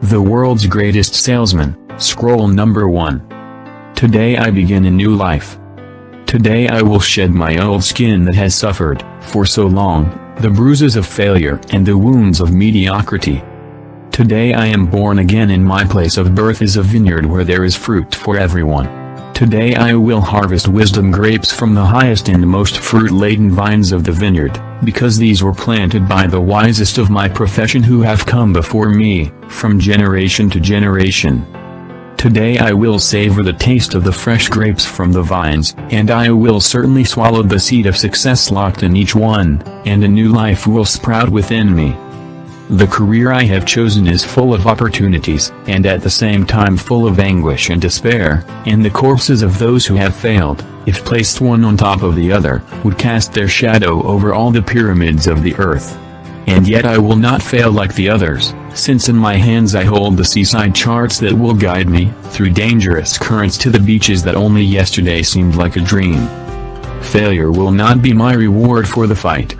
The World's Greatest Salesman, Scroll number 1. Today I begin a new life. Today I will shed my old skin that has suffered, for so long, the bruises of failure and the wounds of mediocrity. Today I am born again, and my place of birth is a vineyard where there is fruit for everyone. Today I will harvest wisdom grapes from the highest and most fruit-laden vines of the vineyard, because these were planted by the wisest of my profession who have come before me, from generation to generation. Today I will savor the taste of the fresh grapes from the vines, and I will certainly swallow the seed of success locked in each one, and a new life will sprout within me. The career I have chosen is full of opportunities, and at the same time full of anguish and despair, and the corpses of those who have failed, if placed one on top of the other, would cast their shadow over all the pyramids of the earth. And yet I will not fail like the others, since in my hands I hold the seaside charts that will guide me through dangerous currents to the beaches that only yesterday seemed like a dream. Failure will not be my reward for the fight.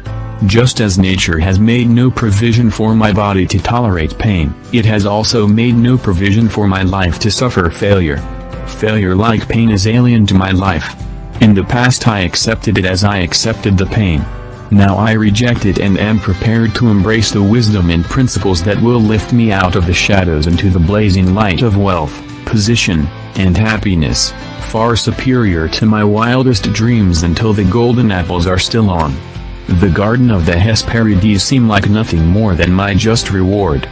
Just as nature has made no provision for my body to tolerate pain, it has also made no provision for my life to suffer failure. Failure like pain is alien to my life. In the past I accepted it as I accepted the pain. Now I reject it and am prepared to embrace the wisdom and principles that will lift me out of the shadows into the blazing light of wealth, position, and happiness, far superior to my wildest dreams until the golden apples are still on the garden of the Hesperides seem like nothing more than my just reward.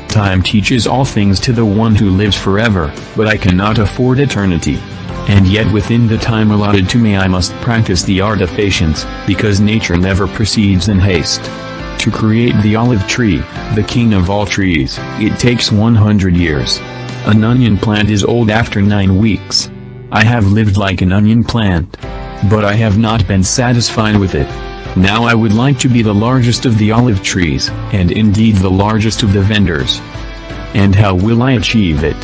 Time teaches all things to the one who lives forever, but I cannot afford eternity. And yet within the time allotted to me I must practice the art of patience, because nature never proceeds in haste. To create the olive tree, the king of all trees, it takes 100 years. An onion plant is old after 9 weeks. I have lived like an onion plant. But I have not been satisfied with it. Now I would like to be the largest of the olive trees, and indeed the largest of the vendors. And how will I achieve it?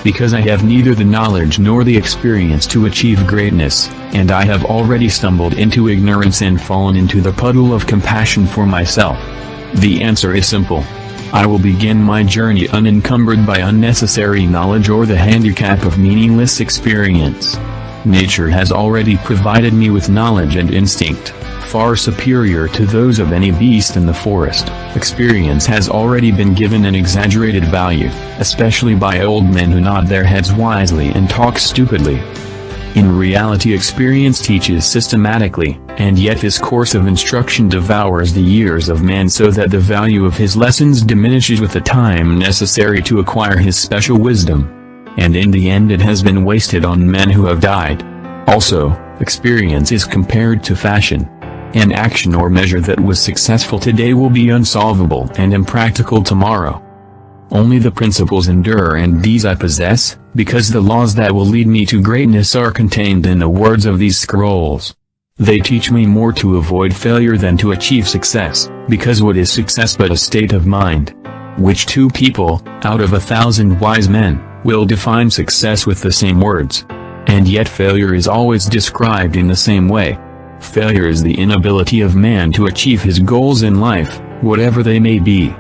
Because I have neither the knowledge nor the experience to achieve greatness, and I have already stumbled into ignorance and fallen into the puddle of compassion for myself. The answer is simple. I will begin my journey unencumbered by unnecessary knowledge or the handicap of meaningless experience. Nature has already provided me with knowledge and instinct, far superior to those of any beast in the forest. Experience has already been given an exaggerated value, especially by old men who nod their heads wisely and talk stupidly. In reality, experience teaches systematically, and yet this course of instruction devours the years of man so that the value of his lessons diminishes with the time necessary to acquire his special wisdom. And in the end it has been wasted on men who have died. Also, experience is compared to fashion. An action or measure that was successful today will be unsolvable and impractical tomorrow. Only the principles endure, and these I possess, because the laws that will lead me to greatness are contained in the words of these scrolls. They teach me more to avoid failure than to achieve success, because what is success but a state of mind? Which 2 people, out of 1,000 wise men, will define success with the same words? And yet failure is always described in the same way. Failure is the inability of man to achieve his goals in life, whatever they may be.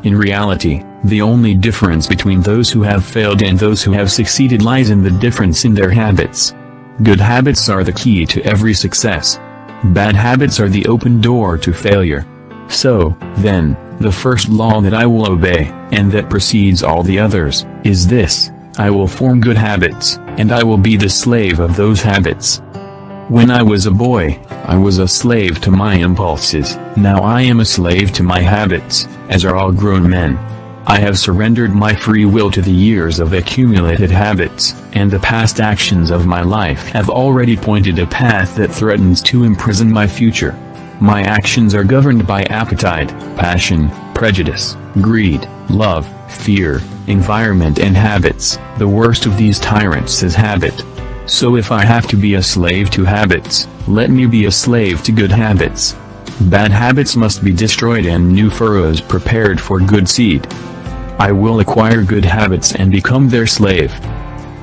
In reality, the only difference between those who have failed and those who have succeeded lies in the difference in their habits. Good habits are the key to every success. Bad habits are the open door to failure. So, then, the first law that I will obey, and that precedes all the others, is this: I will form good habits, and I will be the slave of those habits. When I was a boy, I was a slave to my impulses. Now I am a slave to my habits, as are all grown men. I have surrendered my free will to the years of accumulated habits, and the past actions of my life have already pointed a path that threatens to imprison my future. My actions are governed by appetite, passion, prejudice, greed, love, fear, environment and habits. The worst of these tyrants is habit. So if I have to be a slave to habits, let me be a slave to good habits. Bad habits must be destroyed and new furrows prepared for good seed. I will acquire good habits and become their slave.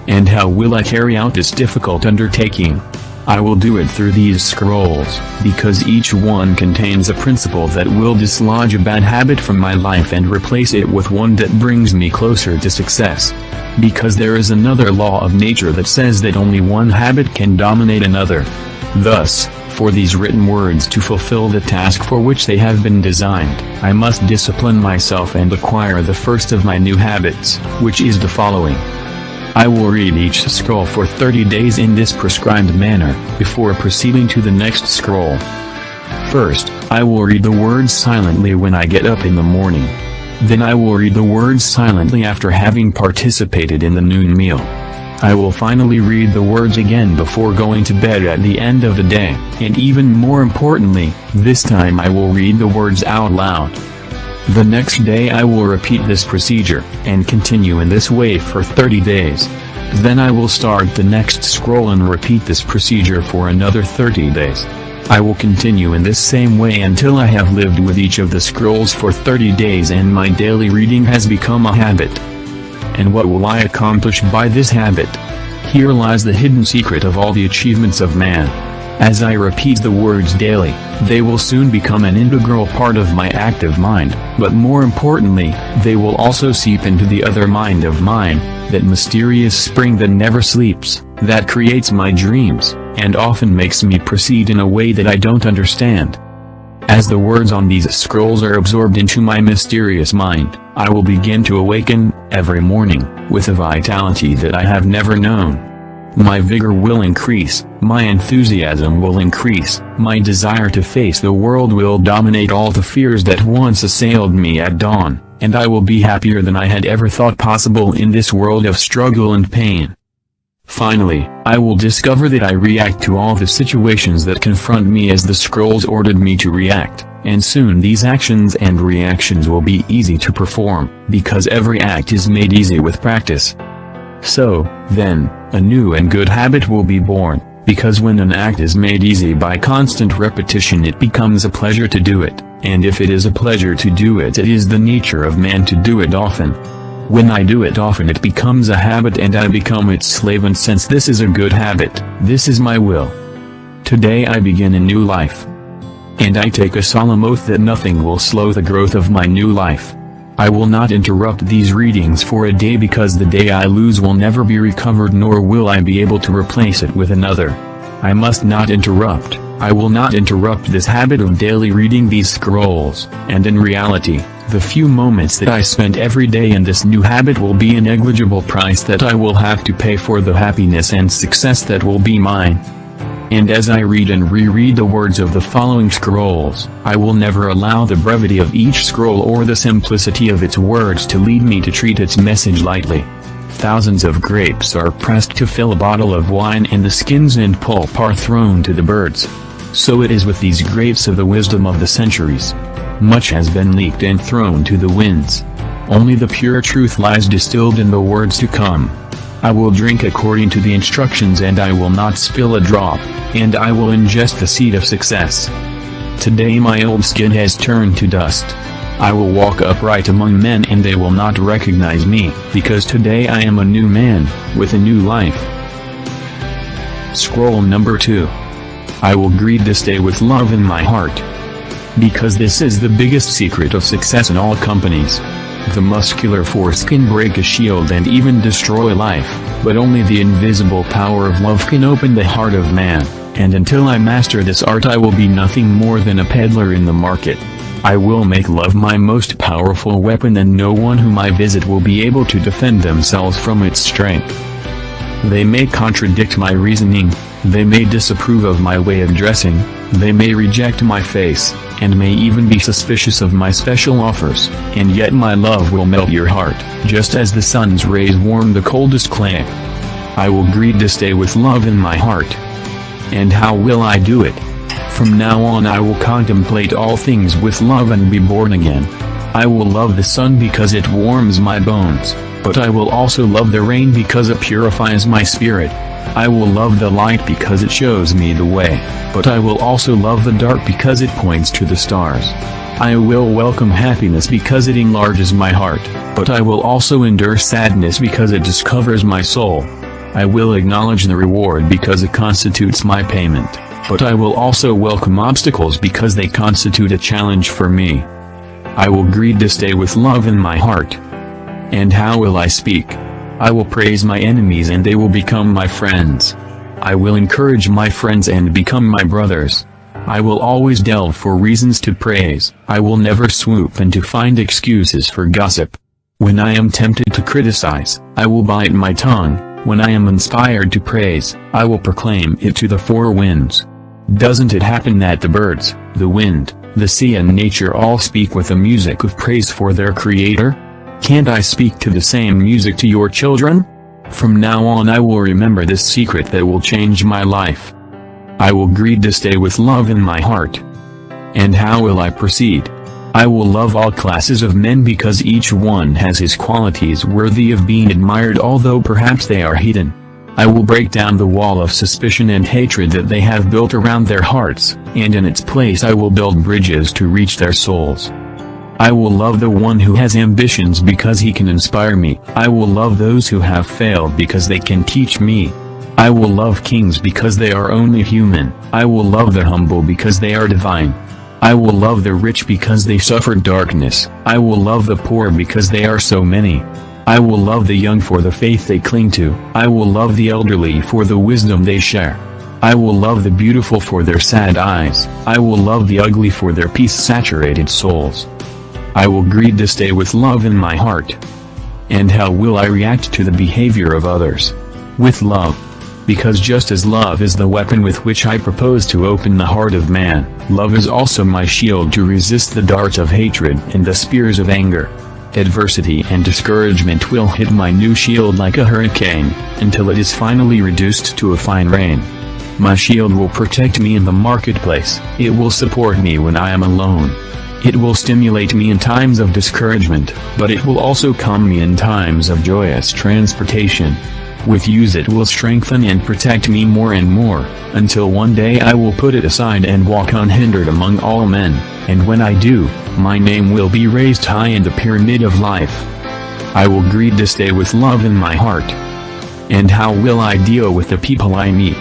And how will I carry out this difficult undertaking? I will do it through these scrolls, because each one contains a principle that will dislodge a bad habit from my life and replace it with one that brings me closer to success. Because there is another law of nature that says that only one habit can dominate another. Thus, for these written words to fulfill the task for which they have been designed, I must discipline myself and acquire the first of my new habits, which is the following. I will read each scroll for 30 days in this prescribed manner, before proceeding to the next scroll. First, I will read the words silently when I get up in the morning. Then I will read the words silently after having participated in the noon meal. I will finally read the words again before going to bed at the end of the day, and even more importantly, this time I will read the words out loud. The next day I will repeat this procedure, and continue in this way for 30 days. Then I will start the next scroll and repeat this procedure for another 30 days. I will continue in this same way until I have lived with each of the scrolls for 30 days and my daily reading has become a habit. And what will I accomplish by this habit? Here lies the hidden secret of all the achievements of man. As I repeat the words daily, they will soon become an integral part of my active mind, but more importantly, they will also seep into the other mind of mine, that mysterious spring that never sleeps, that creates my dreams, and often makes me proceed in a way that I don't understand. As the words on these scrolls are absorbed into my mysterious mind, I will begin to awaken, every morning, with a vitality that I have never known. My vigor will increase, my enthusiasm will increase, my desire to face the world will dominate all the fears that once assailed me at dawn, and I will be happier than I had ever thought possible in this world of struggle and pain. Finally, I will discover that I react to all the situations that confront me as the scrolls ordered me to react, and soon these actions and reactions will be easy to perform, because every act is made easy with practice. So, then, a new and good habit will be born, because when an act is made easy by constant repetition it becomes a pleasure to do it, and if it is a pleasure to do it, it is the nature of man to do it often. When I do it often it becomes a habit and I become its slave, and since this is a good habit, this is my will. Today I begin a new life. And I take a solemn oath that nothing will slow the growth of my new life. I will not interrupt these readings for a day, because the day I lose will never be recovered, nor will I be able to replace it with another. I must not interrupt. I will not interrupt this habit of daily reading these scrolls, and in reality, the few moments that I spend every day in this new habit will be a negligible price that I will have to pay for the happiness and success that will be mine. And as I read and reread the words of the following scrolls, I will never allow the brevity of each scroll or the simplicity of its words to lead me to treat its message lightly. Thousands of grapes are pressed to fill a bottle of wine, and the skins and pulp are thrown to the birds. So it is with these grapes of the wisdom of the centuries. Much has been leaked and thrown to the winds. Only the pure truth lies distilled in the words to come. I will drink according to the instructions, and I will not spill a drop, and I will ingest the seed of success. Today my old skin has turned to dust. I will walk upright among men and they will not recognize me, because today I am a new man, with a new life. Scroll number 2. I will greet this day with love in my heart. Because this is the biggest secret of success in all companies. The muscular force can break a shield and even destroy life, but only the invisible power of love can open the heart of man, and until I master this art I will be nothing more than a peddler in the market. I will make love my most powerful weapon, and no one whom I visit will be able to defend themselves from its strength. They may contradict my reasoning, they may disapprove of my way of dressing, they may reject my face, and may even be suspicious of my special offers, and yet my love will melt your heart, just as the sun's rays warm the coldest clay. I will greet this day with love in my heart. And how will I do it? From now on I will contemplate all things with love and be born again. I will love the sun because it warms my bones, but I will also love the rain because it purifies my spirit. I will love the light because it shows me the way, but I will also love the dark because it points to the stars. I will welcome happiness because it enlarges my heart, but I will also endure sadness because it discovers my soul. I will acknowledge the reward because it constitutes my payment, but I will also welcome obstacles because they constitute a challenge for me. I will greet this day with love in my heart. And how will I speak? I will praise my enemies and they will become my friends. I will encourage my friends and become my brothers. I will always delve for reasons to praise. I will never swoop in to find excuses for gossip. When I am tempted to criticize, I will bite my tongue. When I am inspired to praise, I will proclaim it to the four winds. Doesn't it happen that the birds, the wind, the sea and nature all speak with a music of praise for their Creator? Can't I speak to the same music to your children? From now on I will remember this secret that will change my life. I will greet this day with love in my heart. And how will I proceed? I will love all classes of men because each one has his qualities worthy of being admired although perhaps they are hidden. I will break down the wall of suspicion and hatred that they have built around their hearts, and in its place I will build bridges to reach their souls. I will love the one who has ambitions because he can inspire me. I will love those who have failed because they can teach me. I will love kings because they are only human. I will love the humble because they are divine. I will love the rich because they suffered darkness. I will love the poor because they are so many. I will love the young for the faith they cling to. I will love the elderly for the wisdom they share. I will love the beautiful for their sad eyes. I will love the ugly for their peace-saturated souls. I will greet this day with love in my heart. And how will I react to the behavior of others? With love. Because just as love is the weapon with which I propose to open the heart of man, love is also my shield to resist the darts of hatred and the spears of anger. Adversity and discouragement will hit my new shield like a hurricane, until it is finally reduced to a fine rain. My shield will protect me in the marketplace. It will support me when I am alone. It will stimulate me in times of discouragement, but it will also calm me in times of joyous transportation. With use it will strengthen and protect me more and more, until one day I will put it aside and walk unhindered among all men, and when I do, my name will be raised high in the pyramid of life. I will greet this day with love in my heart. And how will I deal with the people I meet?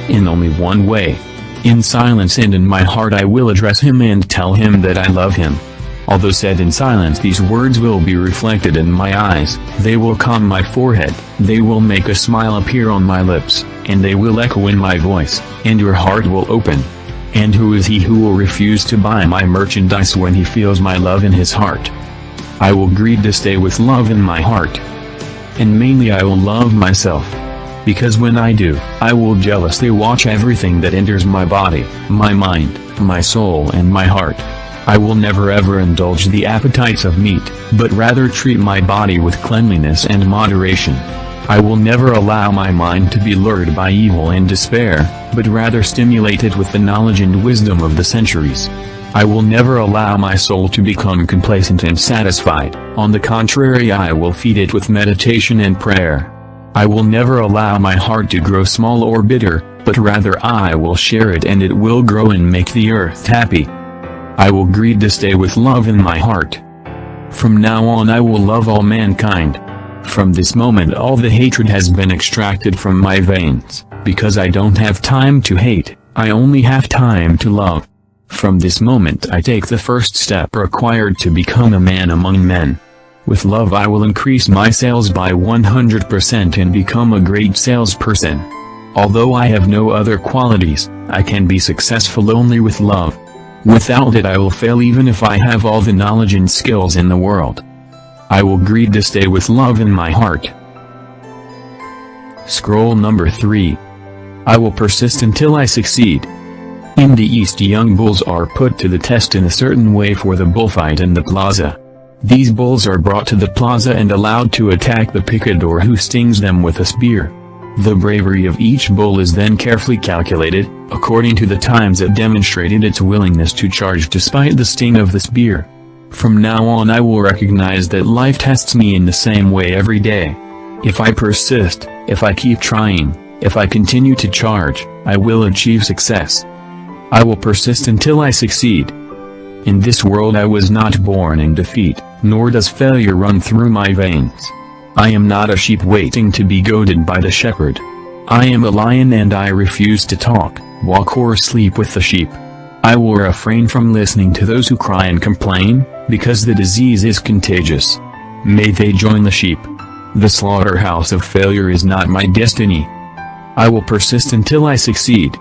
In only one way. In silence and in my heart I will address him and tell him that I love him. Although said in silence, these words will be reflected in my eyes, they will calm my forehead, they will make a smile appear on my lips, and they will echo in my voice, and your heart will open. And who is he who will refuse to buy my merchandise when he feels my love in his heart? I will greet this day with love in my heart. And mainly I will love myself. Because when I do, I will jealously watch everything that enters my body, my mind, my soul and my heart. I will never ever indulge the appetites of meat, but rather treat my body with cleanliness and moderation. I will never allow my mind to be lured by evil and despair, but rather stimulate it with the knowledge and wisdom of the centuries. I will never allow my soul to become complacent and satisfied. On the contrary, I will feed it with meditation and prayer. I will never allow my heart to grow small or bitter, but rather I will share it and it will grow and make the earth happy. I will greet this day with love in my heart. From now on I will love all mankind. From this moment all the hatred has been extracted from my veins, because I don't have time to hate, I only have time to love. From this moment I take the first step required to become a man among men. With love I will increase my sales by 100% and become a great salesperson. Although I have no other qualities, I can be successful only with love. Without it I will fail even if I have all the knowledge and skills in the world. I will greet this day with love in my heart. Scroll number 3. I will persist until I succeed. In the East, young bulls are put to the test in a certain way for the bullfight in the plaza. These bulls are brought to the plaza and allowed to attack the picador who stings them with a spear. The bravery of each bull is then carefully calculated, according to the times it demonstrated its willingness to charge despite the sting of the spear. From now on I will recognize that life tests me in the same way every day. If I persist, if I keep trying, if I continue to charge, I will achieve success. I will persist until I succeed. In this world I was not born in defeat, nor does failure run through my veins. I am not a sheep waiting to be goaded by the shepherd. I am a lion and I refuse to talk, walk or sleep with the sheep. I will refrain from listening to those who cry and complain, because the disease is contagious. May they join the sheep. The slaughterhouse of failure is not my destiny. I will persist until I succeed.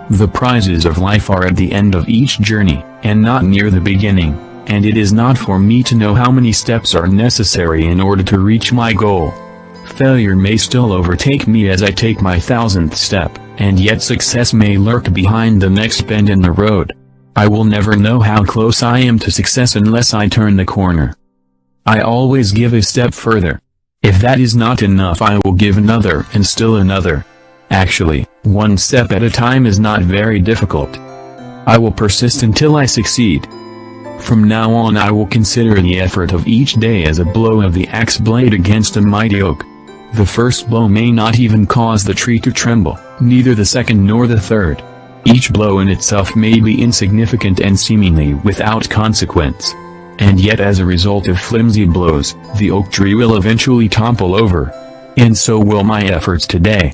The prizes of life are at the end of each journey, and not near the beginning, and it is not for me to know how many steps are necessary in order to reach my goal. Failure may still overtake me as I take my 1000th step, and yet success may lurk behind the next bend in the road. I will never know how close I am to success unless I turn the corner. I always give a step further. If that is not enough, I will give another and still another. Actually, one step at a time is not very difficult. I will persist until I succeed. From now on I will consider the effort of each day as a blow of the axe blade against a mighty oak. The first blow may not even cause the tree to tremble, neither the second nor the third. Each blow in itself may be insignificant and seemingly without consequence. And yet as a result of flimsy blows, the oak tree will eventually topple over. And so will my efforts today.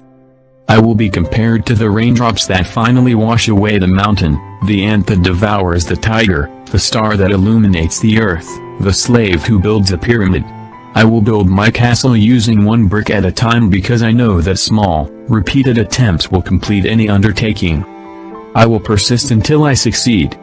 I will be compared to the raindrops that finally wash away the mountain, the ant that devours the tiger, the star that illuminates the earth, the slave who builds a pyramid. I will build my castle using one brick at a time because I know that small, repeated attempts will complete any undertaking. I will persist until I succeed.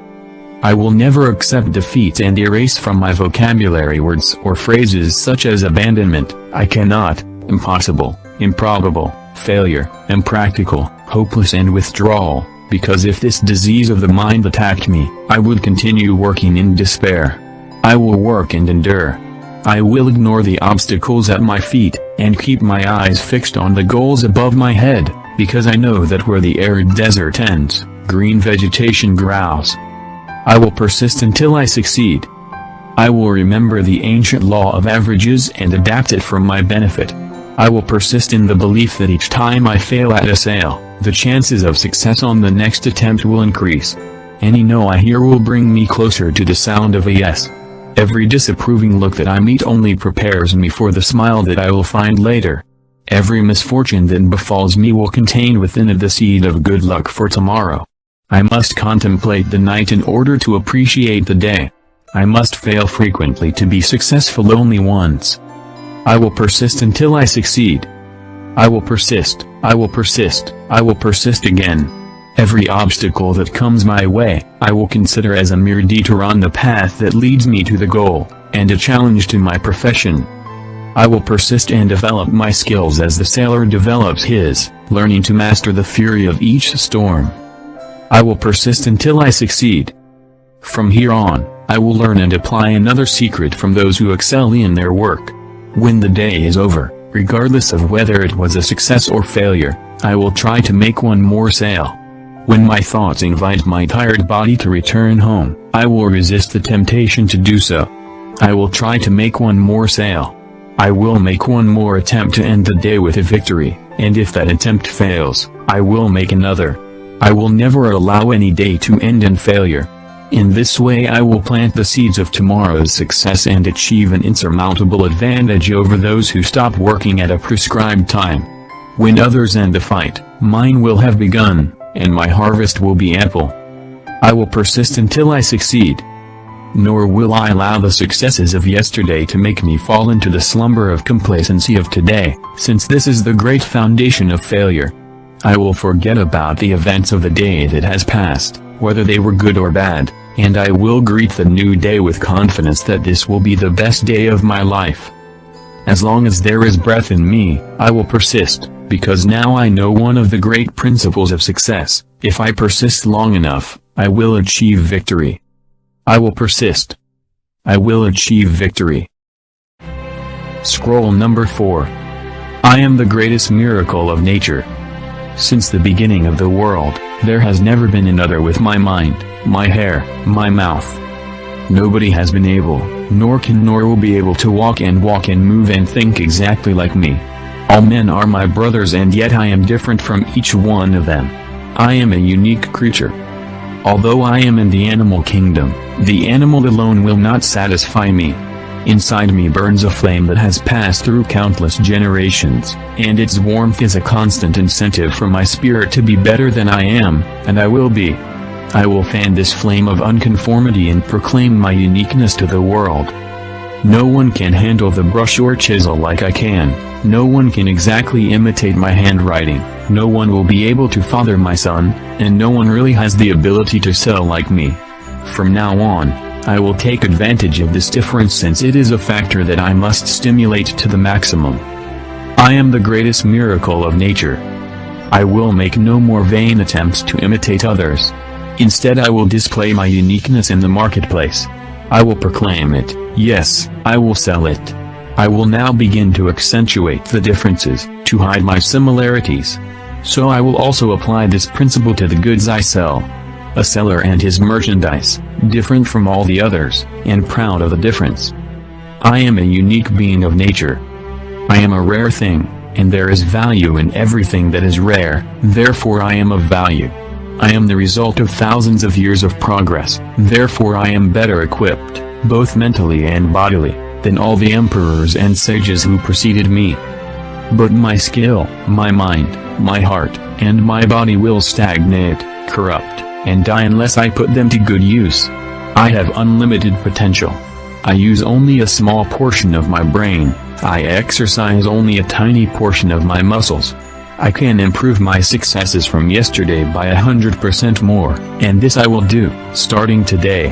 I will never accept defeat and erase from my vocabulary words or phrases such as abandonment, I cannot, impossible, improbable, failure, impractical, hopeless and withdrawal, because if this disease of the mind attacked me, I would continue working in despair. I will work and endure. I will ignore the obstacles at my feet, and keep my eyes fixed on the goals above my head, because I know that where the arid desert ends, green vegetation grows. I will persist until I succeed. I will remember the ancient law of averages and adapt it for my benefit. I will persist in the belief that each time I fail at a sale, the chances of success on the next attempt will increase. Any no I hear will bring me closer to the sound of a yes. Every disapproving look that I meet only prepares me for the smile that I will find later. Every misfortune that befalls me will contain within it the seed of good luck for tomorrow. I must contemplate the night in order to appreciate the day. I must fail frequently to be successful only once. I will persist until I succeed. I will persist, I will persist, I will persist again. Every obstacle that comes my way, I will consider as a mere detour on the path that leads me to the goal, and a challenge to my profession. I will persist and develop my skills as the sailor develops his, learning to master the fury of each storm. I will persist until I succeed. From here on, I will learn and apply another secret from those who excel in their work. When the day is over, regardless of whether it was a success or failure, I will try to make one more sale. When my thoughts invite my tired body to return home, I will resist the temptation to do so. I will try to make one more sale. I will make one more attempt to end the day with a victory, and if that attempt fails, I will make another. I will never allow any day to end in failure. In this way I will plant the seeds of tomorrow's success and achieve an insurmountable advantage over those who stop working at a prescribed time. When others end the fight, mine will have begun, and my harvest will be ample. I will persist until I succeed. Nor will I allow the successes of yesterday to make me fall into the slumber of complacency of today, since this is the great foundation of failure. I will forget about the events of the day that has passed, whether they were good or bad, and I will greet the new day with confidence that this will be the best day of my life. As long as there is breath in me, I will persist, because now I know one of the great principles of success: if I persist long enough, I will achieve victory. I will persist. I will achieve victory. Scroll number 4. I am the greatest miracle of nature. Since the beginning of the world, there has never been another with my mind, my hair, my mouth. Nobody has been able, nor can nor will be able to walk and move and think exactly like me. All men are my brothers and yet I am different from each one of them. I am a unique creature. Although I am in the animal kingdom, the animal alone will not satisfy me. Inside me burns a flame that has passed through countless generations, and its warmth is a constant incentive for my spirit to be better than I am, and I will be. I will fan this flame of unconformity and proclaim my uniqueness to the world. No one can handle the brush or chisel like I can, no one can exactly imitate my handwriting, no one will be able to father my son, and no one really has the ability to sell like me. From now on, I will take advantage of this difference since it is a factor that I must stimulate to the maximum. I am the greatest miracle of nature. I will make no more vain attempts to imitate others. Instead I will display my uniqueness in the marketplace. I will proclaim it, yes, I will sell it. I will now begin to accentuate the differences, to hide my similarities. So I will also apply this principle to the goods I sell. A seller and his merchandise, different from all the others, and proud of the difference. I am a unique being of nature. I am a rare thing, and there is value in everything that is rare, therefore I am of value. I am the result of thousands of years of progress, therefore I am better equipped, both mentally and bodily, than all the emperors and sages who preceded me. But my skill, my mind, my heart, and my body will stagnate, corrupt, and die unless I put them to good use. I have unlimited potential. I use only a small portion of my brain, I exercise only a tiny portion of my muscles. I can improve my successes from yesterday by 100% more, and this I will do, starting today.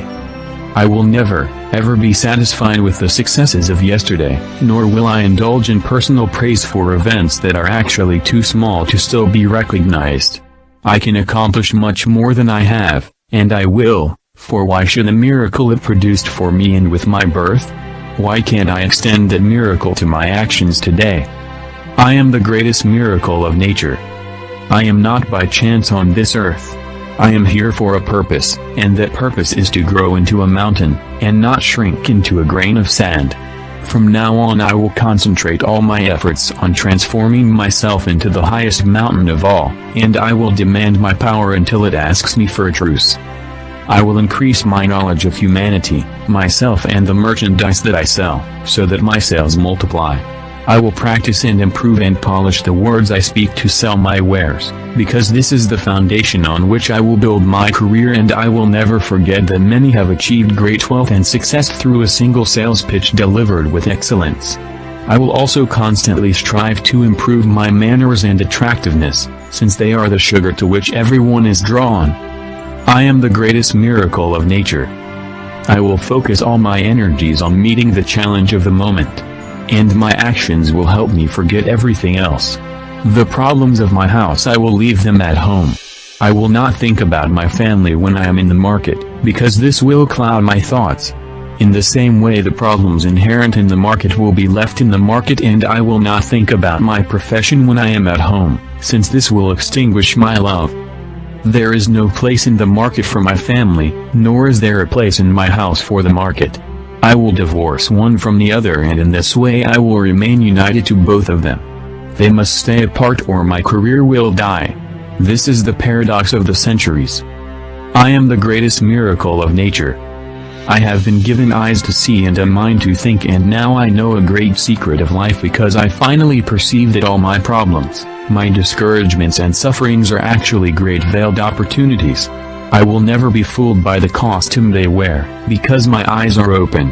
I will never, ever be satisfied with the successes of yesterday, nor will I indulge in personal praise for events that are actually too small to still be recognized. I can accomplish much more than I have, and I will, for why should the miracle it produced for me end with my birth? Why can't I extend that miracle to my actions today? I am the greatest miracle of nature. I am not by chance on this earth. I am here for a purpose, and that purpose is to grow into a mountain, and not shrink into a grain of sand. From now on I will concentrate all my efforts on transforming myself into the highest mountain of all, and I will demand my power until it asks me for a truce. I will increase my knowledge of humanity, myself and the merchandise that I sell, so that my sales multiply. I will practice and improve and polish the words I speak to sell my wares, because this is the foundation on which I will build my career, and I will never forget that many have achieved great wealth and success through a single sales pitch delivered with excellence. I will also constantly strive to improve my manners and attractiveness, since they are the sugar to which everyone is drawn. I am the greatest miracle of nature. I will focus all my energies on meeting the challenge of the moment, and my actions will help me forget everything else. The problems of my house I will leave them at home. I will not think about my family when I am in the market, because this will cloud my thoughts. In the same way the problems inherent in the market will be left in the market, and I will not think about my profession when I am at home, since this will extinguish my love. There is no place in the market for my family, nor is there a place in my house for the market. I will divorce one from the other, and in this way I will remain united to both of them. They must stay apart or my career will die. This is the paradox of the centuries. I am the greatest miracle of nature. I have been given eyes to see and a mind to think, and now I know a great secret of life, because I finally perceive that all my problems, my discouragements and sufferings are actually great veiled opportunities. I will never be fooled by the costume they wear, because my eyes are open.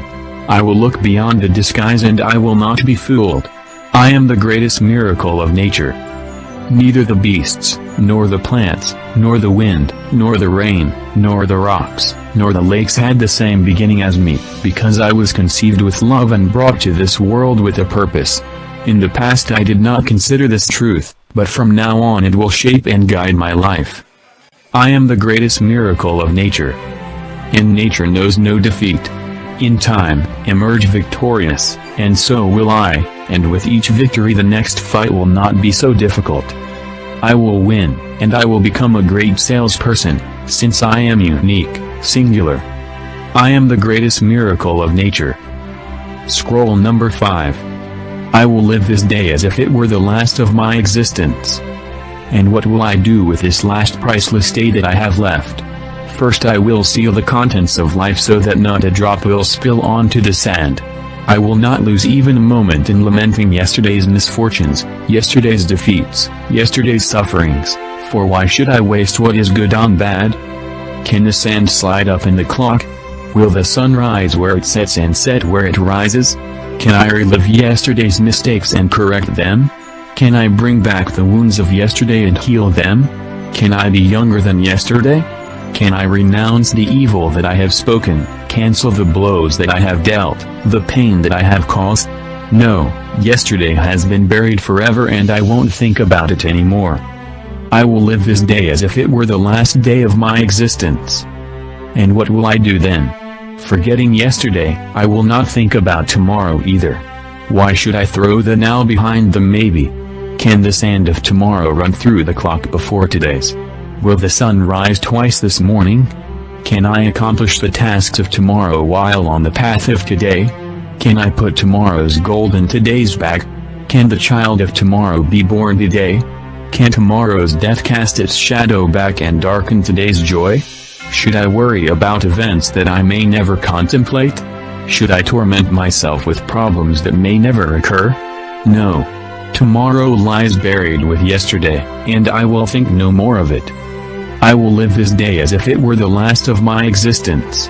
I will look beyond the disguise and I will not be fooled. I am the greatest miracle of nature. Neither the beasts, nor the plants, nor the wind, nor the rain, nor the rocks, nor the lakes had the same beginning as me, because I was conceived with love and brought to this world with a purpose. In the past I did not consider this truth, but from now on it will shape and guide my life. I am the greatest miracle of nature. And nature knows no defeat. In time, emerge victorious, and so will I, and with each victory the next fight will not be so difficult. I will win, and I will become a great salesperson, since I am unique, singular. I am the greatest miracle of nature. Scroll number 5. I will live this day as if it were the last of my existence. And what will I do with this last priceless day that I have left? First I will seal the contents of life so that not a drop will spill onto the sand. I will not lose even a moment in lamenting yesterday's misfortunes, yesterday's defeats, yesterday's sufferings, for why should I waste what is good on bad? Can the sand slide up in the clock? Will the sun rise where it sets and set where it rises? Can I relive yesterday's mistakes and correct them? Can I bring back the wounds of yesterday and heal them? Can I be younger than yesterday? Can I renounce the evil that I have spoken, cancel the blows that I have dealt, the pain that I have caused? No, yesterday has been buried forever and I won't think about it anymore. I will live this day as if it were the last day of my existence. And what will I do then? Forgetting yesterday, I will not think about tomorrow either. Why should I throw the now behind the maybe? Can the sand of tomorrow run through the clock before today's? Will the sun rise twice this morning? Can I accomplish the tasks of tomorrow while on the path of today? Can I put tomorrow's gold in today's bag? Can the child of tomorrow be born today? Can tomorrow's death cast its shadow back and darken today's joy? Should I worry about events that I may never contemplate? Should I torment myself with problems that may never occur? No. Tomorrow lies buried with yesterday, and I will think no more of it. I will live this day as if it were the last of my existence.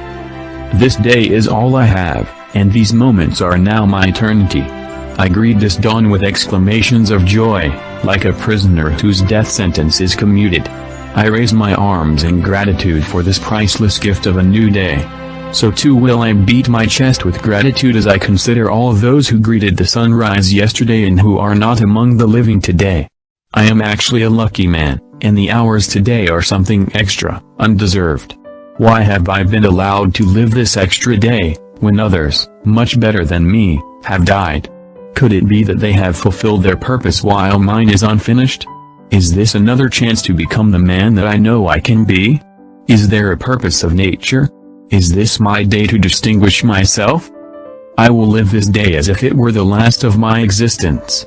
This day is all I have, and these moments are now my eternity. I greet this dawn with exclamations of joy, like a prisoner whose death sentence is commuted. I raise my arms in gratitude for this priceless gift of a new day. So too will I beat my chest with gratitude as I consider all those who greeted the sunrise yesterday and who are not among the living today. I am actually a lucky man, and the hours today are something extra, undeserved. Why have I been allowed to live this extra day, when others, much better than me, have died? Could it be that they have fulfilled their purpose while mine is unfinished? Is this another chance to become the man that I know I can be? Is there a purpose of nature? Is this my day to distinguish myself? I will live this day as if it were the last of my existence.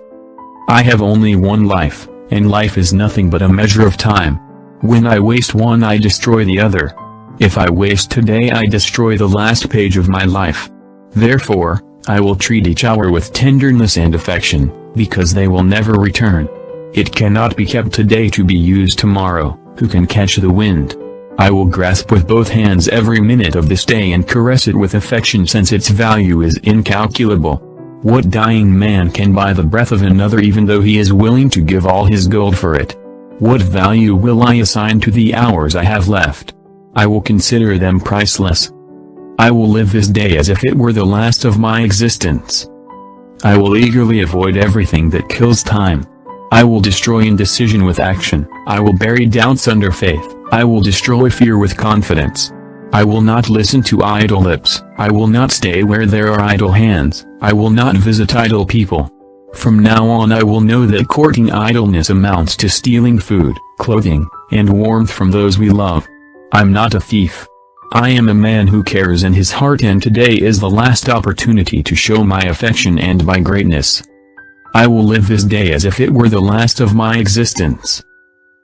I have only one life, and life is nothing but a measure of time. When I waste one I destroy the other. If I waste today I destroy the last page of my life. Therefore, I will treat each hour with tenderness and affection, because they will never return. It cannot be kept today to be used tomorrow. Who can catch the wind? I will grasp with both hands every minute of this day and caress it with affection since its value is incalculable. What dying man can buy the breath of another even though he is willing to give all his gold for it? What value will I assign to the hours I have left? I will consider them priceless. I will live this day as if it were the last of my existence. I will eagerly avoid everything that kills time. I will destroy indecision with action. I will bury doubts under faith. I will destroy fear with confidence. I will not listen to idle lips. I will not stay where there are idle hands. I will not visit idle people. From now on I will know that courting idleness amounts to stealing food, clothing, and warmth from those we love. I'm not a thief. I am a man who cares in his heart, and today is the last opportunity to show my affection and my greatness. I will live this day as if it were the last of my existence.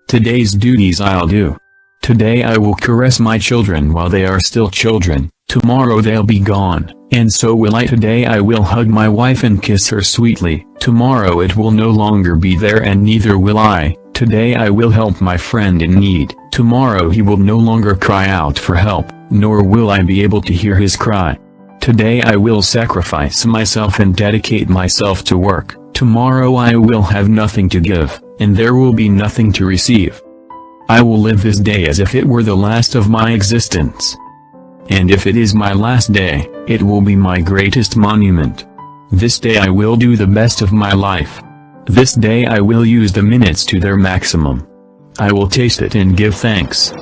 Today's duties I'll do. Today I will caress my children while they are still children. Tomorrow they'll be gone, and so will I. Today I will hug my wife and kiss her sweetly. Tomorrow it will no longer be there, and neither will I. Today I will help my friend in need. Tomorrow he will no longer cry out for help, nor will I be able to hear his cry. Today I will sacrifice myself and dedicate myself to work. Tomorrow I will have nothing to give, and there will be nothing to receive. I will live this day as if it were the last of my existence. And if it is my last day, it will be my greatest monument. This day I will do the best of my life. This day I will use the minutes to their maximum. I will taste it and give thanks.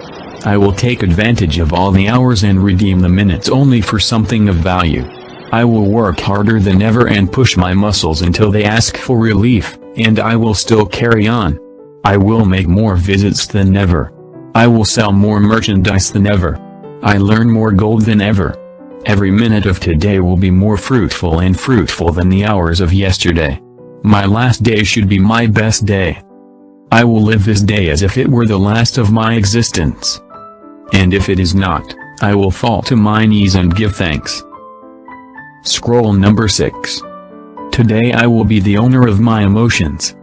I will take advantage of all the hours and redeem the minutes only for something of value. I will work harder than ever and push my muscles until they ask for relief, and I will still carry on. I will make more visits than ever. I will sell more merchandise than ever. I learn more gold than ever. Every minute of today will be more fruitful and fruitful than the hours of yesterday. My last day should be my best day. I will live this day as if it were the last of my existence. And if it is not, I will fall to my knees and give thanks. Scroll number 6. Today I will be the owner of my emotions.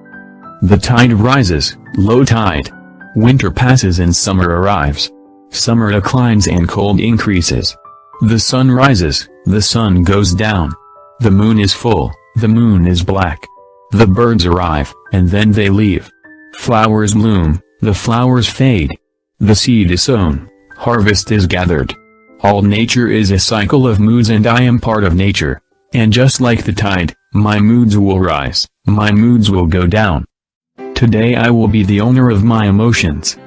The tide rises, low tide. Winter passes and summer arrives. Summer declines and cold increases. The sun rises, the sun goes down. The moon is full, the moon is black. The birds arrive, and then they leave. Flowers bloom, the flowers fade. The seed is sown, harvest is gathered. All nature is a cycle of moods and I am part of nature. And just like the tide, my moods will rise, my moods will go down. Today I will be the owner of my emotions.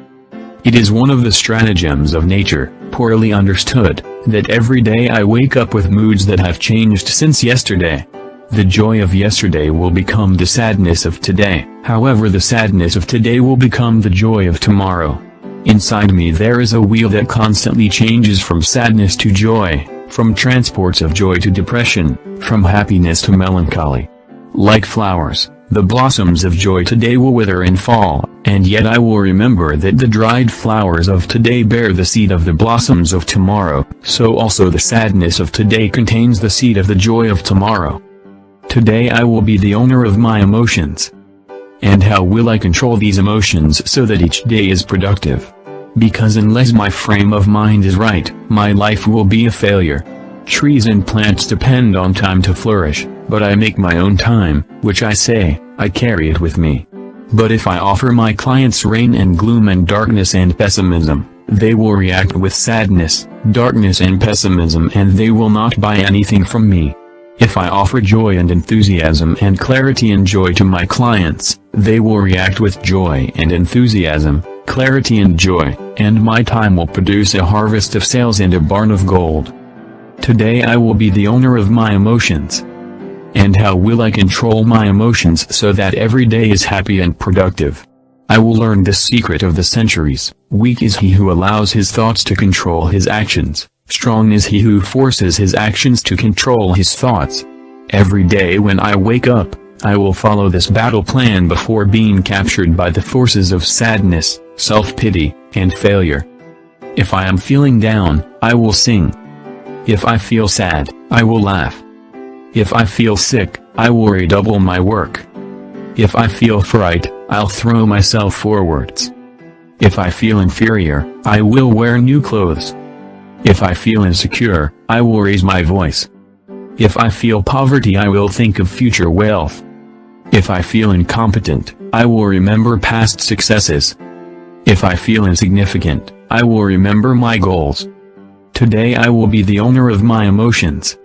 It is one of the stratagems of nature, poorly understood, that every day I wake up with moods that have changed since yesterday. The joy of yesterday will become the sadness of today, however the sadness of today will become the joy of tomorrow. Inside me there is a wheel that constantly changes from sadness to joy, from transports of joy to depression, from happiness to melancholy. Like flowers, the blossoms of joy today will wither and fall, and yet I will remember that the dried flowers of today bear the seed of the blossoms of tomorrow, so also the sadness of today contains the seed of the joy of tomorrow. Today I will be the owner of my emotions. And how will I control these emotions so that each day is productive? Because unless my frame of mind is right, my life will be a failure. Trees and plants depend on time to flourish, but I make my own time, which I say, I carry it with me. But if I offer my clients rain and gloom and darkness and pessimism, they will react with sadness, darkness and pessimism and they will not buy anything from me. If I offer joy and enthusiasm and clarity and joy to my clients, they will react with joy and enthusiasm, clarity and joy, and my time will produce a harvest of sales and a barn of gold. Today I will be the owner of my emotions. And how will I control my emotions so that every day is happy and productive? I will learn the secret of the centuries. Weak is he who allows his thoughts to control his actions. Strong is he who forces his actions to control his thoughts. Every day when I wake up, I will follow this battle plan before being captured by the forces of sadness, self-pity, and failure. If I am feeling down, I will sing. If I feel sad, I will laugh. If I feel sick, I will redouble my work. If I feel fright, I'll throw myself forwards. If I feel inferior, I will wear new clothes. If I feel insecure, I will raise my voice. If I feel poverty, I will think of future wealth. If I feel incompetent, I will remember past successes. If I feel insignificant, I will remember my goals. Today I will be the owner of my emotions.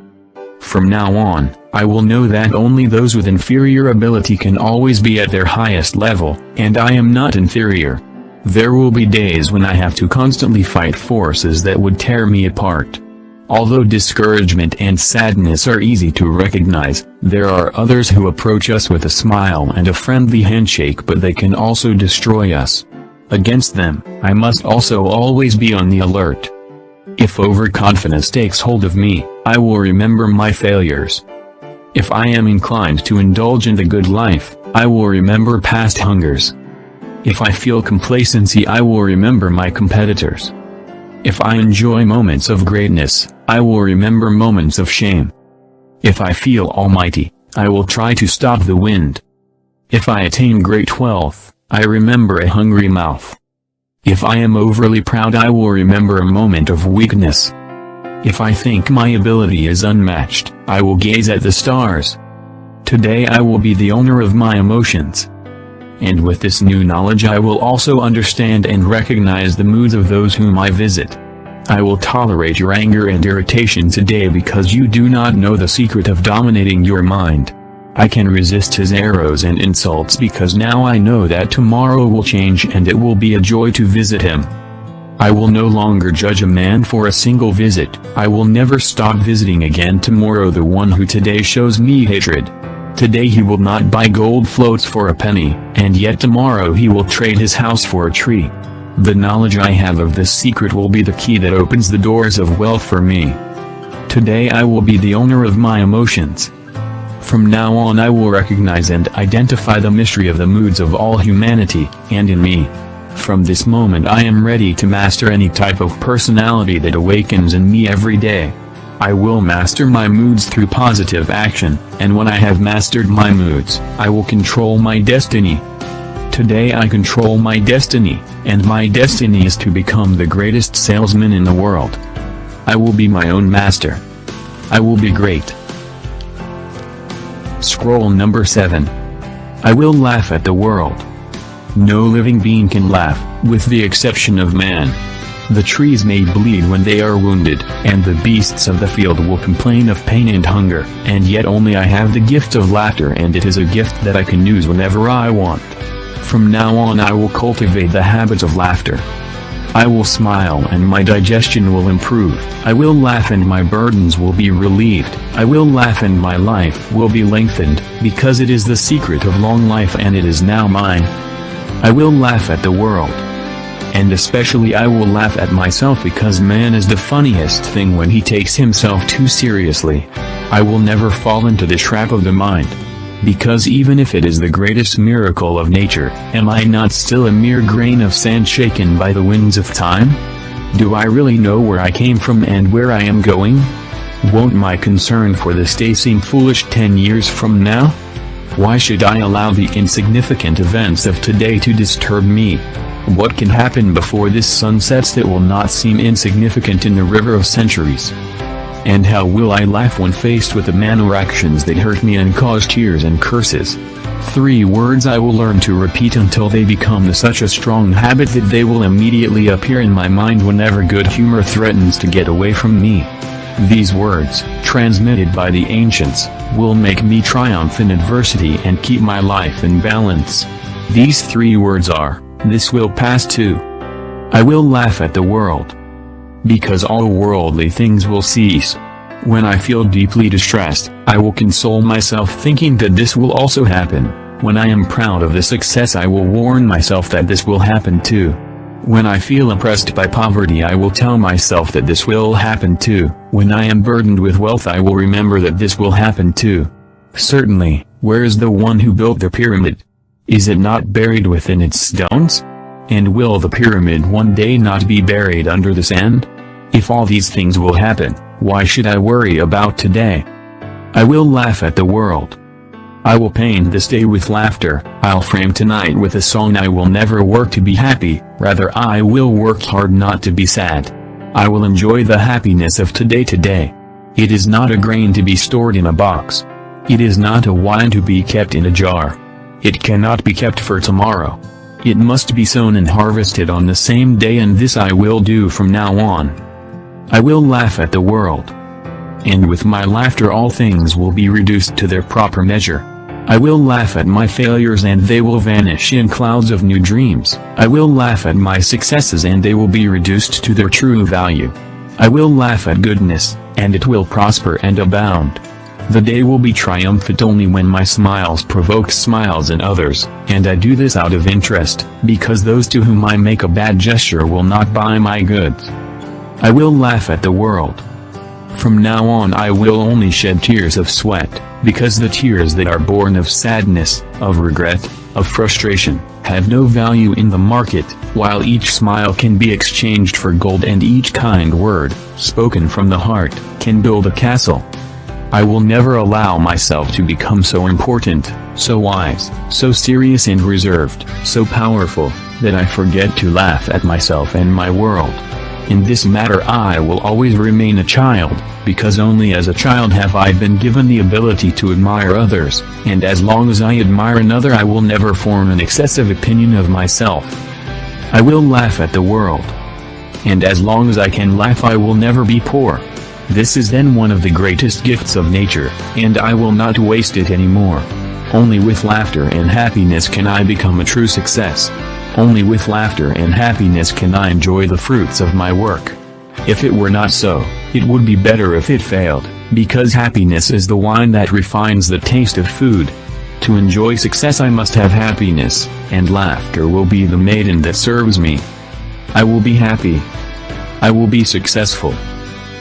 From now on, I will know that only those with inferior ability can always be at their highest level, and I am not inferior. There will be days when I have to constantly fight forces that would tear me apart. Although discouragement and sadness are easy to recognize, there are others who approach us with a smile and a friendly handshake, but they can also destroy us. Against them, I must also always be on the alert. If overconfidence takes hold of me, I will remember my failures. If I am inclined to indulge in the good life, I will remember past hungers. If I feel complacency, I will remember my competitors. If I enjoy moments of greatness, I will remember moments of shame. If I feel almighty, I will try to stop the wind. If I attain great wealth, I remember a hungry mouth. If I am overly proud, I will remember a moment of weakness. If I think my ability is unmatched, I will gaze at the stars. Today I will be the owner of my emotions. And with this new knowledge I will also understand and recognize the moods of those whom I visit. I will tolerate your anger and irritation today because you do not know the secret of dominating your mind. I can resist his arrows and insults because now I know that tomorrow will change and it will be a joy to visit him. I will no longer judge a man for a single visit. I will never stop visiting again tomorrow the one who today shows me hatred. Today he will not buy gold floats for a penny, and yet tomorrow he will trade his house for a tree. The knowledge I have of this secret will be the key that opens the doors of wealth for me. Today I will be the owner of my emotions. From now on I will recognize and identify the mystery of the moods of all humanity, and in me. From this moment I am ready to master any type of personality that awakens in me every day. I will master my moods through positive action, and when I have mastered my moods, I will control my destiny. Today I control my destiny, and my destiny is to become the greatest salesman in the world. I will be my own master. I will be great. Scroll number 7. I will laugh at the world. No living being can laugh, with the exception of man. The trees may bleed when they are wounded, and the beasts of the field will complain of pain and hunger, and yet only I have the gift of laughter, and it is a gift that I can use whenever I want. From now on I will cultivate the habit of laughter. I will smile and my digestion will improve. I will laugh and my burdens will be relieved. I will laugh and my life will be lengthened, because it is the secret of long life and it is now mine. I will laugh at the world. And especially I will laugh at myself, because man is the funniest thing when he takes himself too seriously. I will never fall into the trap of the mind. Because even if it is the greatest miracle of nature, am I not still a mere grain of sand shaken by the winds of time? Do I really know where I came from and where I am going? Won't my concern for this day seem foolish 10 years from now? Why should I allow the insignificant events of today to disturb me? What can happen before this sun sets that will not seem insignificant in the river of centuries? And how will I laugh when faced with the manner actions that hurt me and cause tears and curses? 3 words I will learn to repeat until they become such a strong habit that they will immediately appear in my mind whenever good humor threatens to get away from me. These words, transmitted by the ancients, will make me triumph in adversity and keep my life in balance. These 3 words are, this will pass too. I will laugh at the world. Because all worldly things will cease. When I feel deeply distressed, I will console myself thinking that this will also happen. When I am proud of the success, I will warn myself that this will happen too. When I feel oppressed by poverty, I will tell myself that this will happen too. When I am burdened with wealth, I will remember that this will happen too. Certainly, where is the one who built the pyramid? Is it not buried within its stones? And will the pyramid one day not be buried under the sand? If all these things will happen, why should I worry about today? I will laugh at the world. I will paint this day with laughter. I'll frame tonight with a song. I will never work to be happy, rather I will work hard not to be sad. I will enjoy the happiness of today. It is not a grain to be stored in a box. It is not a wine to be kept in a jar. It cannot be kept for tomorrow. It must be sown and harvested on the same day, and this I will do from now on. I will laugh at the world. And with my laughter all things will be reduced to their proper measure. I will laugh at my failures and they will vanish in clouds of new dreams. I will laugh at my successes and they will be reduced to their true value. I will laugh at goodness, and it will prosper and abound. The day will be triumphant only when my smiles provoke smiles in others, and I do this out of interest, because those to whom I make a bad gesture will not buy my goods. I will laugh at the world. From now on I will only shed tears of sweat, because the tears that are born of sadness, of regret, of frustration, have no value in the market, while each smile can be exchanged for gold and each kind word, spoken from the heart, can build a castle. I will never allow myself to become so important, so wise, so serious and reserved, so powerful, that I forget to laugh at myself and my world. In this matter I will always remain a child, because only as a child have I been given the ability to admire others, and as long as I admire another I will never form an excessive opinion of myself. I will laugh at the world. And as long as I can laugh I will never be poor. This is then one of the greatest gifts of nature, and I will not waste it anymore. Only with laughter and happiness can I become a true success. Only with laughter and happiness can I enjoy the fruits of my work. If it were not so, it would be better if it failed, because happiness is the wine that refines the taste of food. To enjoy success I must have happiness, and laughter will be the maiden that serves me. I will be happy. I will be successful.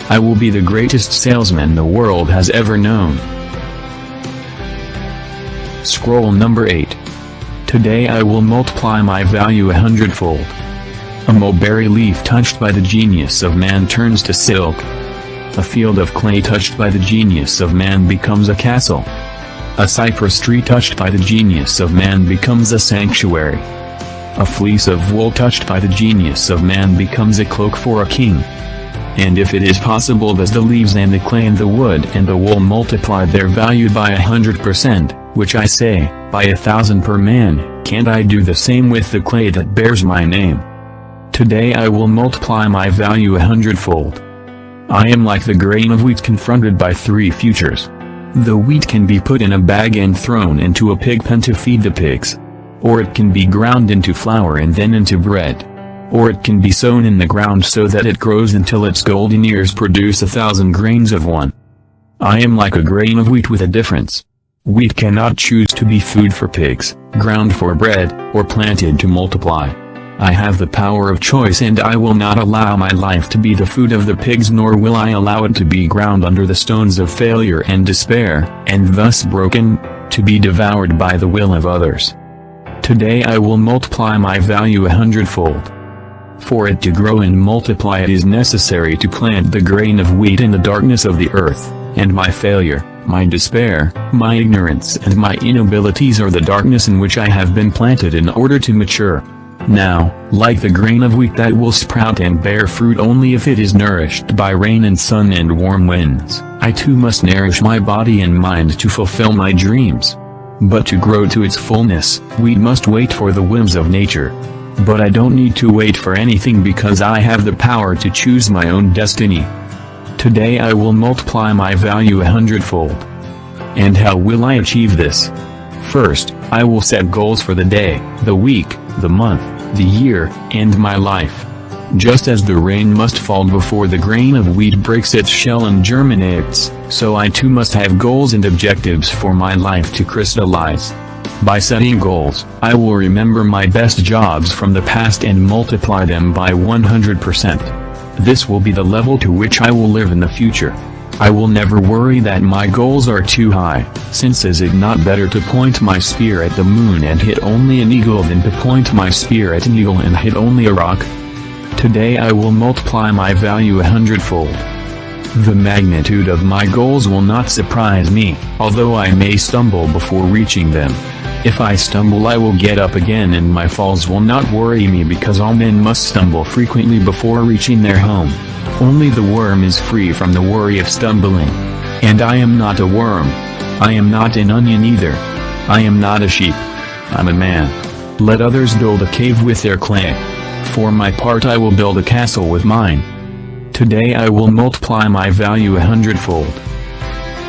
I will be the greatest salesman the world has ever known. Scroll number 8. Today I will multiply my value 100-fold. A mulberry leaf touched by the genius of man turns to silk. A field of clay touched by the genius of man becomes a castle. A cypress tree touched by the genius of man becomes a sanctuary. A fleece of wool touched by the genius of man becomes a cloak for a king. And if it is possible that the leaves and the clay and the wood and the wool multiply their value by 100%, which I say, by 1,000 per man, can't I do the same with the clay that bears my name? Today I will multiply my value 100-fold. I am like the grain of wheat confronted by three futures. The wheat can be put in a bag and thrown into a pig pen to feed the pigs. Or it can be ground into flour and then into bread. Or it can be sown in the ground so that it grows until its golden ears produce 1,000 grains of one. I am like a grain of wheat with a difference. Wheat cannot choose to be food for pigs, ground for bread, or planted to multiply. I have the power of choice, and I will not allow my life to be the food of the pigs, nor will I allow it to be ground under the stones of failure and despair, and thus broken, to be devoured by the will of others. Today I will multiply my value 100-fold. For it to grow and multiply, it is necessary to plant the grain of wheat in the darkness of the earth, and my failure, my despair, my ignorance and my inabilities are the darkness in which I have been planted in order to mature. Now, like the grain of wheat that will sprout and bear fruit only if it is nourished by rain and sun and warm winds, I too must nourish my body and mind to fulfill my dreams. But to grow to its fullness, wheat must wait for the whims of nature. But I don't need to wait for anything because I have the power to choose my own destiny. Today I will multiply my value 100-fold. And how will I achieve this? First, I will set goals for the day, the week, the month, the year, and my life. Just as the rain must fall before the grain of wheat breaks its shell and germinates, so I too must have goals and objectives for my life to crystallize. By setting goals, I will remember my best jobs from the past and multiply them by 100%. This will be the level to which I will live in the future. I will never worry that my goals are too high, since is it not better to point my spear at the moon and hit only an eagle than to point my spear at an eagle and hit only a rock? Today I will multiply my value 100-fold. The magnitude of my goals will not surprise me, although I may stumble before reaching them. If I stumble I will get up again, and my falls will not worry me because all men must stumble frequently before reaching their home. Only the worm is free from the worry of stumbling. And I am not a worm. I am not an onion either. I am not a sheep. I'm a man. Let others build a cave with their clay. For my part I will build a castle with mine. Today I will multiply my value 100-fold.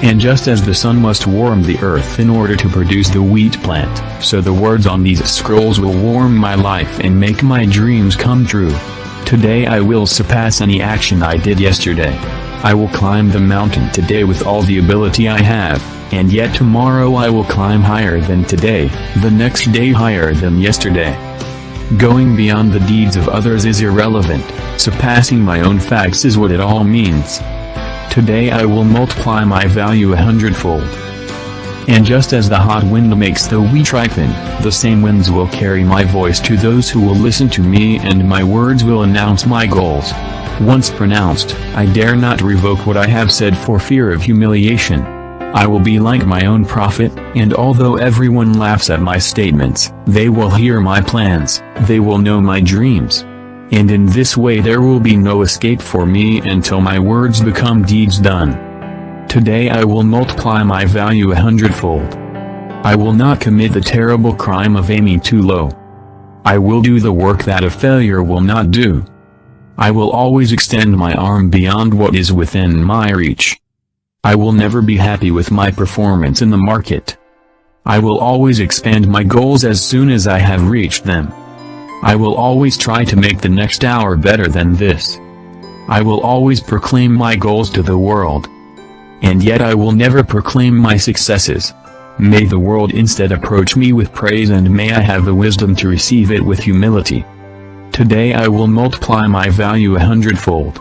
And just as the sun must warm the earth in order to produce the wheat plant, so the words on these scrolls will warm my life and make my dreams come true. Today I will surpass any action I did yesterday. I will climb the mountain today with all the ability I have, and yet tomorrow I will climb higher than today, the next day higher than yesterday. Going beyond the deeds of others is irrelevant, surpassing my own facts is what it all means. Today I will multiply my value 100-fold. And just as the hot wind makes the wheat ripen, the same winds will carry my voice to those who will listen to me, and my words will announce my goals. Once pronounced, I dare not revoke what I have said for fear of humiliation. I will be like my own prophet, and although everyone laughs at my statements, they will hear my plans, they will know my dreams. And in this way there will be no escape for me until my words become deeds done. Today I will multiply my value 100-fold. I will not commit the terrible crime of aiming too low. I will do the work that a failure will not do. I will always extend my arm beyond what is within my reach. I will never be happy with my performance in the market. I will always expand my goals as soon as I have reached them. I will always try to make the next hour better than this. I will always proclaim my goals to the world. And yet I will never proclaim my successes. May the world instead approach me with praise, and may I have the wisdom to receive it with humility. Today I will multiply my value 100-fold.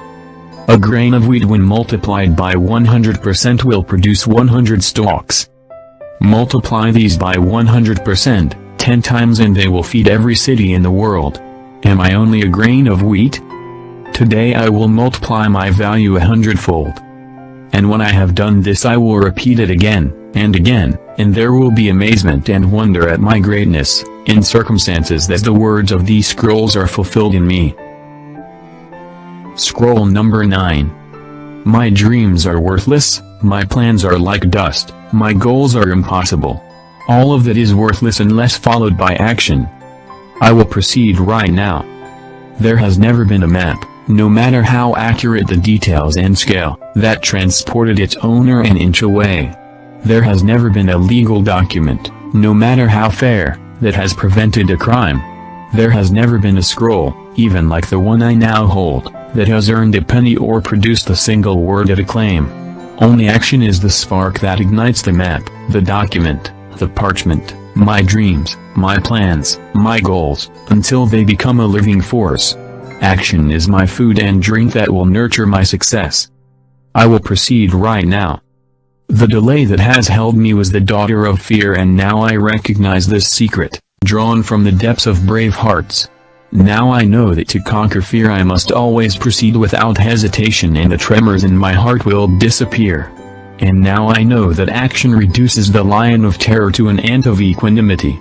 A grain of wheat when multiplied by 100% will produce 100 stalks. Multiply these by 100%. 10 times and they will feed every city in the world. Am I only a grain of wheat? Today I will multiply my value 100-fold. And when I have done this I will repeat it again, and again, and there will be amazement and wonder at my greatness, in circumstances that the words of these scrolls are fulfilled in me. Scroll number 9. My dreams are worthless, my plans are like dust, my goals are impossible. All of that is worthless unless followed by action. I will proceed right now. There has never been a map, no matter how accurate the details and scale, that transported its owner an inch away. There has never been a legal document, no matter how fair, that has prevented a crime. There has never been a scroll, even like the one I now hold, that has earned a penny or produced a single word of acclaim. Only action is the spark that ignites the map, the document, the parchment, my dreams, my plans, my goals, until they become a living force. Action is my food and drink that will nurture my success. I will proceed right now. The delay that has held me was the daughter of fear, and now I recognize this secret, drawn from the depths of brave hearts. Now I know that to conquer fear I must always proceed without hesitation, and the tremors in my heart will disappear. And now I know that action reduces the lion of terror to an ant of equanimity.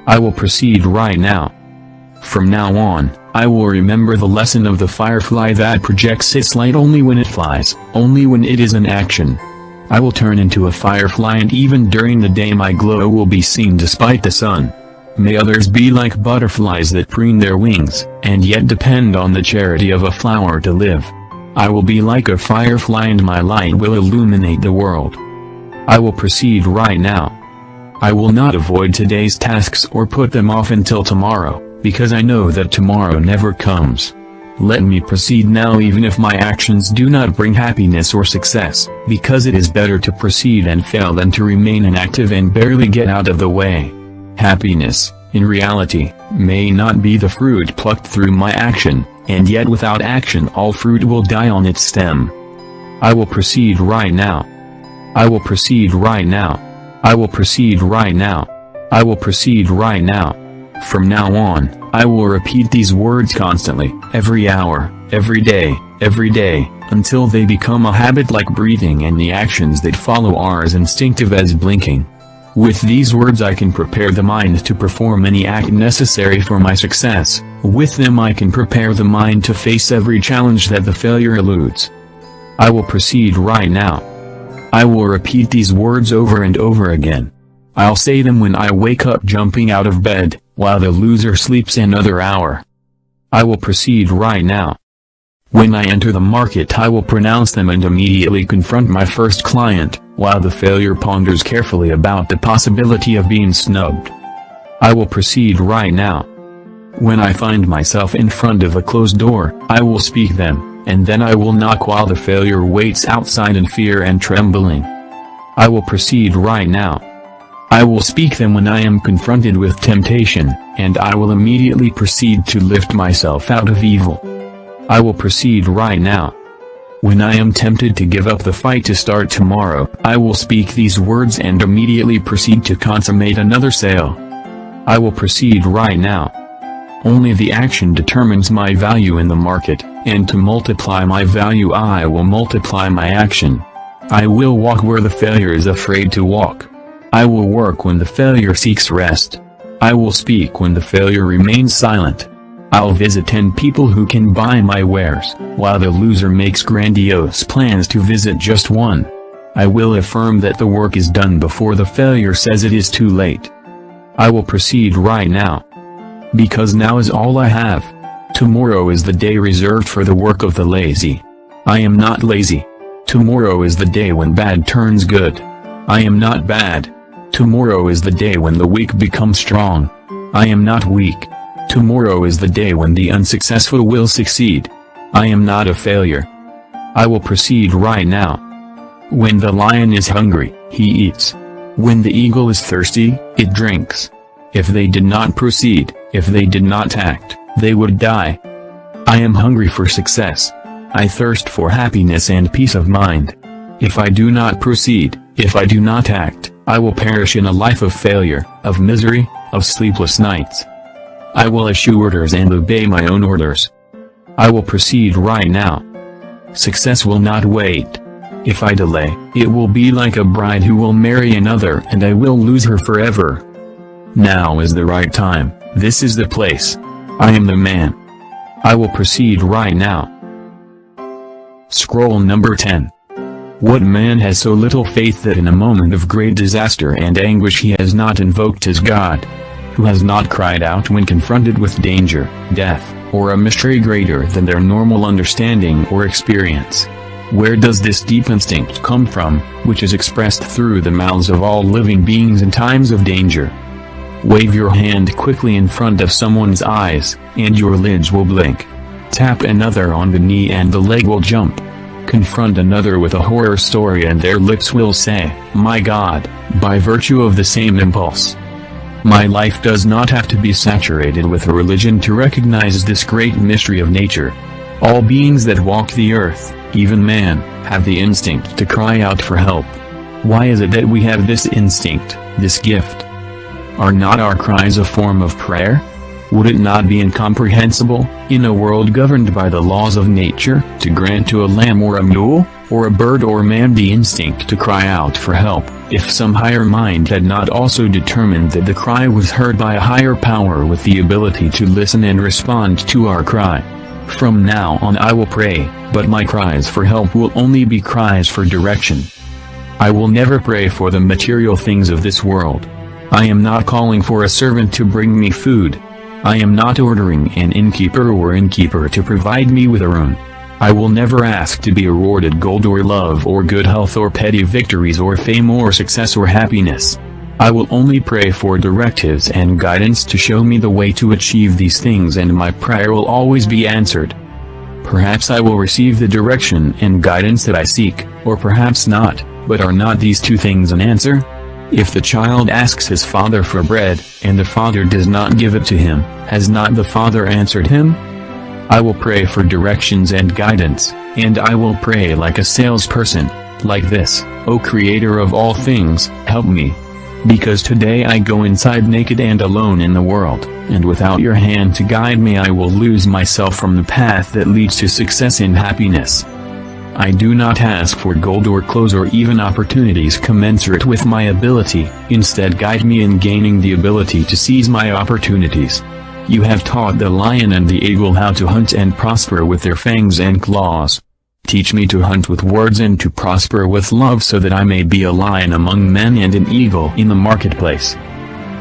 I will proceed right now. From now on, I will remember the lesson of the firefly that projects its light only when it flies, only when it is in action. I will turn into a firefly, and even during the day my glow will be seen despite the sun. May others be like butterflies that preen their wings, and yet depend on the charity of a flower to live. I will be like a firefly, and my light will illuminate the world. I will proceed right now. I will not avoid today's tasks or put them off until tomorrow, because I know that tomorrow never comes. Let me proceed now even if my actions do not bring happiness or success, because it is better to proceed and fail than to remain inactive and barely get out of the way. Happiness, in reality, may not be the fruit plucked through my action, and yet without action all fruit will die on its stem. I will proceed right now. I will proceed right now. I will proceed right now. I will proceed right now. From now on, I will repeat these words constantly, every hour, every day, until they become a habit like breathing, and the actions that follow are as instinctive as blinking. With these words I can prepare the mind to perform any act necessary for my success. With them I can prepare the mind to face every challenge that the failure eludes. I will proceed right now. I will repeat these words over and over again. I'll say them when I wake up jumping out of bed, while the loser sleeps another hour. I will proceed right now. When I enter the market I will pronounce them and immediately confront my first client, while the failure ponders carefully about the possibility of being snubbed. I will proceed right now. When I find myself in front of a closed door, I will speak them, and then I will knock while the failure waits outside in fear and trembling. I will proceed right now. I will speak them when I am confronted with temptation, and I will immediately proceed to lift myself out of evil. I will proceed right now. When I am tempted to give up the fight to start tomorrow, I will speak these words and immediately proceed to consummate another sale. I will proceed right now. Only the action determines my value in the market, and to multiply my value I will multiply my action. I will walk where the failure is afraid to walk. I will work when the failure seeks rest. I will speak when the failure remains silent. I'll visit 10 people who can buy my wares, while the loser makes grandiose plans to visit just one. I will affirm that the work is done before the failure says it is too late. I will proceed right now. Because now is all I have. Tomorrow is the day reserved for the work of the lazy. I am not lazy. Tomorrow is the day when bad turns good. I am not bad. Tomorrow is the day when the weak become strong. I am not weak. Tomorrow is the day when the unsuccessful will succeed. I am not a failure. I will proceed right now. When the lion is hungry, he eats. When the eagle is thirsty, it drinks. If they did not proceed, if they did not act, they would die. I am hungry for success. I thirst for happiness and peace of mind. If I do not proceed, if I do not act, I will perish in a life of failure, of misery, of sleepless nights. I will issue orders and obey my own orders. I will proceed right now. Success will not wait. If I delay, it will be like a bride who will marry another and I will lose her forever. Now is the right time, this is the place. I am the man. I will proceed right now. Scroll number 10. What man has so little faith that in a moment of great disaster and anguish he has not invoked his God? Who has not cried out when confronted with danger, death, or a mystery greater than their normal understanding or experience? Where does this deep instinct come from, which is expressed through the mouths of all living beings in times of danger? Wave your hand quickly in front of someone's eyes, and your lids will blink. Tap another on the knee and the leg will jump. Confront another with a horror story and their lips will say, "My God," by virtue of the same impulse. My life does not have to be saturated with a religion to recognize this great mystery of nature. All beings that walk the earth, even man, have the instinct to cry out for help. Why is it that we have this instinct, this gift? Are not our cries a form of prayer? Would it not be incomprehensible, in a world governed by the laws of nature, to grant to a lamb or a mule, or a bird or man the instinct to cry out for help, if some higher mind had not also determined that the cry was heard by a higher power with the ability to listen and respond to our cry? From now on I will pray, but my cries for help will only be cries for direction. I will never pray for the material things of this world. I am not calling for a servant to bring me food. I am not ordering an innkeeper to provide me with a room. I will never ask to be awarded gold or love or good health or petty victories or fame or success or happiness. I will only pray for directives and guidance to show me the way to achieve these things, and my prayer will always be answered. Perhaps I will receive the direction and guidance that I seek, or perhaps not, but are not these two things an answer? If the child asks his father for bread, and the father does not give it to him, has not the father answered him? I will pray for directions and guidance, and I will pray like a salesperson, like this: O Creator of all things, help me. Because today I go inside naked and alone in the world, and without your hand to guide me I will lose myself from the path that leads to success and happiness. I do not ask for gold or clothes or even opportunities commensurate with my ability, instead guide me in gaining the ability to seize my opportunities. You have taught the lion and the eagle how to hunt and prosper with their fangs and claws. Teach me to hunt with words and to prosper with love so that I may be a lion among men and an eagle in the marketplace.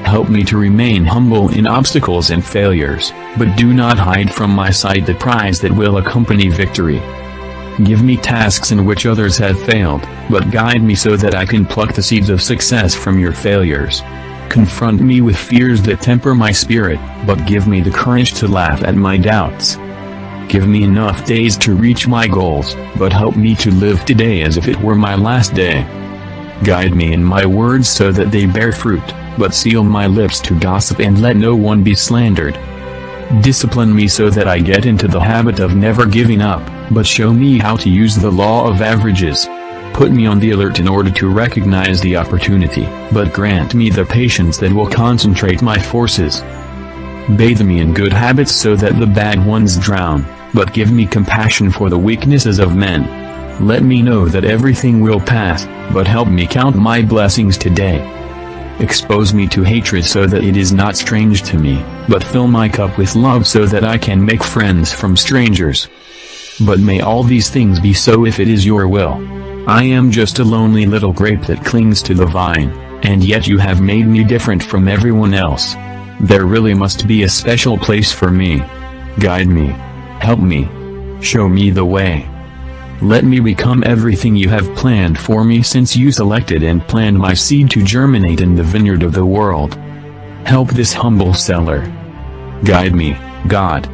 Help me to remain humble in obstacles and failures, but do not hide from my sight the prize that will accompany victory. Give me tasks in which others have failed, but guide me so that I can pluck the seeds of success from your failures. Confront me with fears that temper my spirit, but give me the courage to laugh at my doubts. Give me enough days to reach my goals, but help me to live today as if it were my last day. Guide me in my words so that they bear fruit, but seal my lips to gossip and let no one be slandered. Discipline me so that I get into the habit of never giving up, but show me how to use the law of averages. Put me on the alert in order to recognize the opportunity, but grant me the patience that will concentrate my forces. Bathe me in good habits so that the bad ones drown, but give me compassion for the weaknesses of men. Let me know that everything will pass, but help me count my blessings today. Expose me to hatred so that it is not strange to me, but fill my cup with love so that I can make friends from strangers. But may all these things be so if it is your will. I am just a lonely little grape that clings to the vine, and yet you have made me different from everyone else. There really must be a special place for me. Guide me. Help me. Show me the way. Let me become everything you have planned for me since you selected and planned my seed to germinate in the vineyard of the world. Help this humble seller. Guide me, God.